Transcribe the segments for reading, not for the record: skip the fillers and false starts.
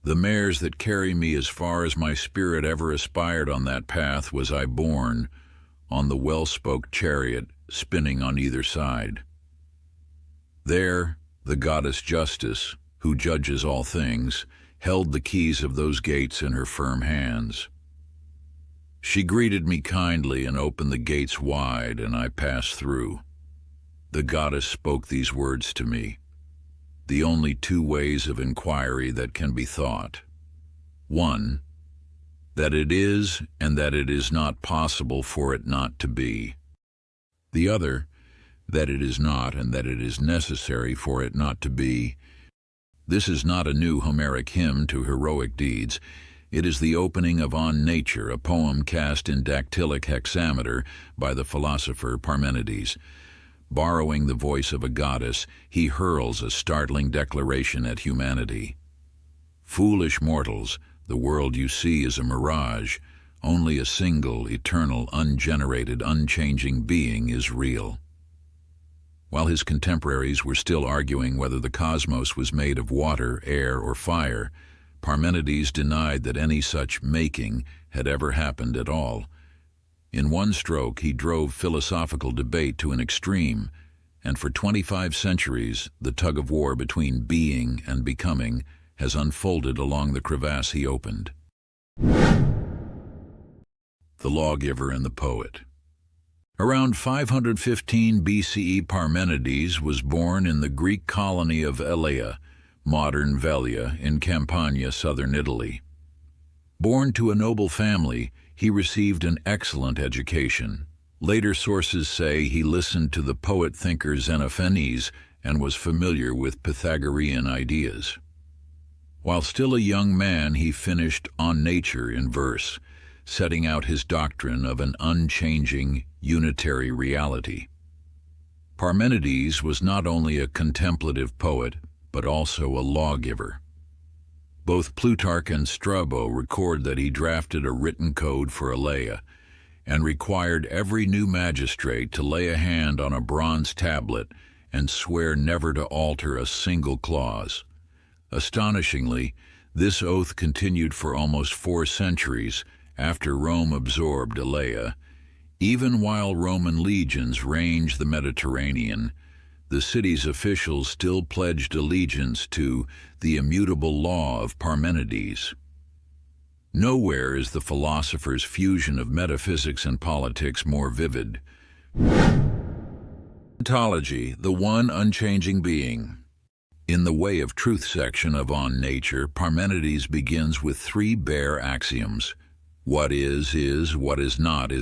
The mares that carry me as far as my spirit ever aspired on that path was I borne, on the well-spoked chariot, spinning on either side. There, the goddess Justice, who judges all things, held the keys of those gates in her firm hands. She greeted me kindly and opened the gates wide, and I passed through. The goddess spoke these words to me, the only two ways of inquiry that can be thought. One, that it is and that it is not possible for it not to be. The other, that it is not and that it is necessary for it not to be. This is not a new Homeric hymn to heroic deeds. It is the opening of On Nature, a poem cast in dactylic hexameter by the philosopher Parmenides. Borrowing the voice of a goddess, he hurls a startling declaration at humanity. Foolish mortals, the world you see is a mirage. Only a single, eternal, ungenerated, unchanging being is real. While his contemporaries were still arguing whether the cosmos was made of water, air, or fire, Parmenides denied that any such making had ever happened at all. In one stroke, he drove philosophical debate to an extreme, and for 25 centuries, the tug-of-war between being and becoming has unfolded along the crevasse he opened. The Lawgiver and the Poet. Around 515 BCE, Parmenides was born in the Greek colony of Elea, modern Velia, in Campania, southern Italy. Born to a noble family, he received an excellent education. Later sources say he listened to the poet-thinker Xenophanes and was familiar with Pythagorean ideas. While still a young man, he finished On Nature in verse, setting out his doctrine of an unchanging, unitary reality. Parmenides was not only a contemplative poet, but also a lawgiver. Both Plutarch and Strabo record that he drafted a written code for Elea and required every new magistrate to lay a hand on a bronze tablet and swear never to alter a single clause. Astonishingly, this oath continued for almost 4 centuries after Rome absorbed Elea. Even while Roman legions ranged the Mediterranean, the city's officials still pledged allegiance to the immutable law of Parmenides. Nowhere is the philosopher's fusion of metaphysics and politics more vivid. Ontology, the one unchanging being. In the Way of Truth section of On Nature, Parmenides begins with 3 bare axioms. What is, what is not,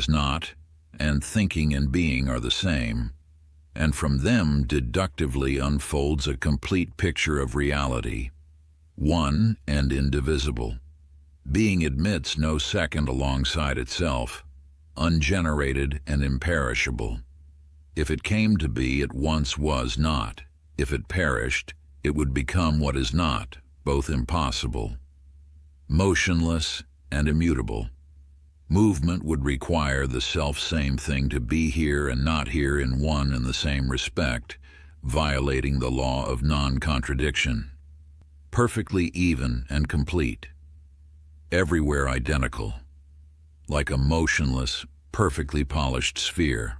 and thinking and being are the same. And from them deductively unfolds a complete picture of reality, one and indivisible. Being admits no second alongside itself, ungenerated and imperishable. If it came to be, it once was not. If it perished, it would become what is not, both impossible. Motionless and immutable. Movement would require the self-same thing to be here and not here in one and the same respect, violating the law of non-contradiction. Perfectly even and complete. Everywhere identical, like a motionless, perfectly polished sphere.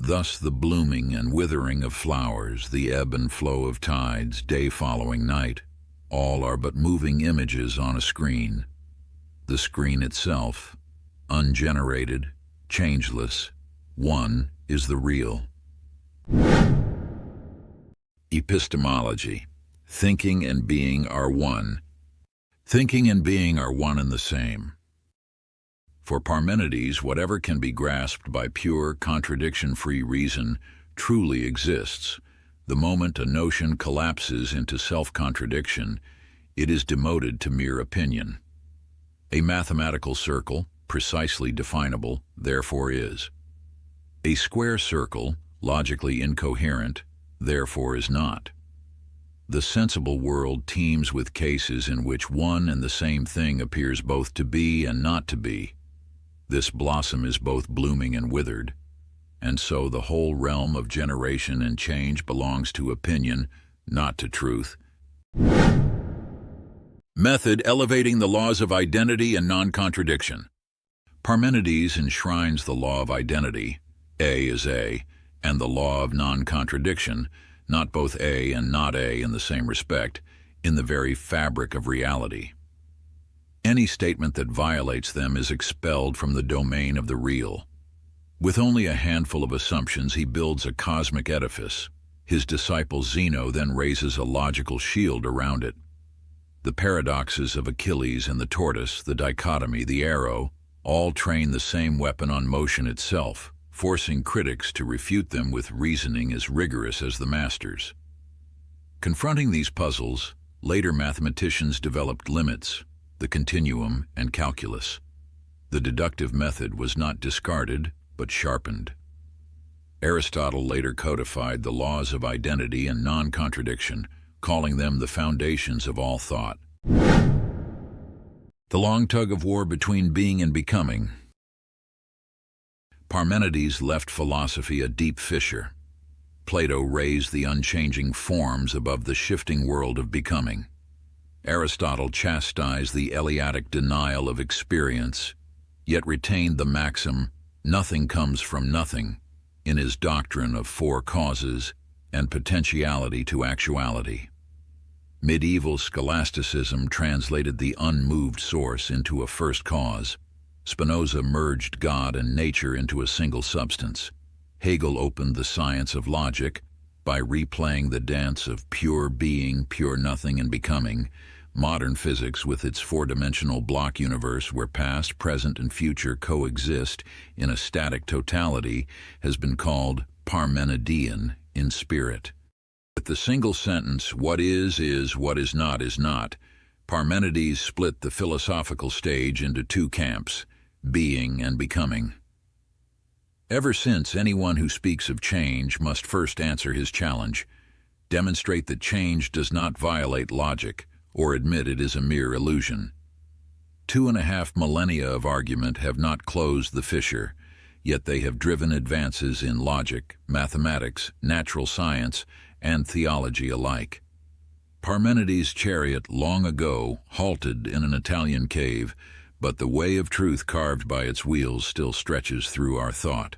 Thus the blooming and withering of flowers, the ebb and flow of tides, day following night, all are but moving images on a screen. The screen itself, ungenerated, changeless, one, is the real. Epistemology. Thinking and being are one. Thinking and being are one and the same. For Parmenides, whatever can be grasped by pure, contradiction-free reason truly exists. The moment a notion collapses into self-contradiction, it is demoted to mere opinion. A mathematical circle, precisely definable, therefore is. A square circle, logically incoherent, therefore is not. The sensible world teems with cases in which one and the same thing appears both to be and not to be. This blossom is both blooming and withered, and so the whole realm of generation and change belongs to opinion, not to truth. Method elevating the laws of identity and non-contradiction. Parmenides enshrines the law of identity, A is A, and the law of non-contradiction, not both A and not A in the same respect, in the very fabric of reality. Any statement that violates them is expelled from the domain of the real. With only a handful of assumptions, he builds a cosmic edifice. His disciple Zeno then raises a logical shield around it. The paradoxes of Achilles and the tortoise, the dichotomy, the arrow, all train the same weapon on motion itself, forcing critics to refute them with reasoning as rigorous as the masters. Confronting these puzzles, later mathematicians developed limits, the continuum, and calculus. The deductive method was not discarded, but sharpened. Aristotle later codified the laws of identity and non-contradiction, calling them the foundations of all thought. The long tug-of-war between being and becoming. Parmenides left philosophy a deep fissure. Plato raised the unchanging forms above the shifting world of becoming. Aristotle chastised the Eleatic denial of experience, yet retained the maxim, "Nothing comes from nothing," in his doctrine of four causes and potentiality to actuality. Medieval scholasticism translated the unmoved source into a first cause. Spinoza merged God and nature into a single substance. Hegel opened the science of logic by replaying the dance of pure being, pure nothing, and becoming. Modern physics, with its four-dimensional block universe where past, present, and future coexist in a static totality, has been called Parmenidean in spirit. With the single sentence, "What is, what is not," Parmenides split the philosophical stage into two camps, being and becoming. Ever since, anyone who speaks of change must first answer his challenge, demonstrate that change does not violate logic, or admit it is a mere illusion. 2.5 millennia of argument have not closed the fissure, yet they have driven advances in logic, mathematics, natural science, and theology alike. Parmenides' chariot long ago halted in an Italian cave, but the way of truth carved by its wheels still stretches through our thought.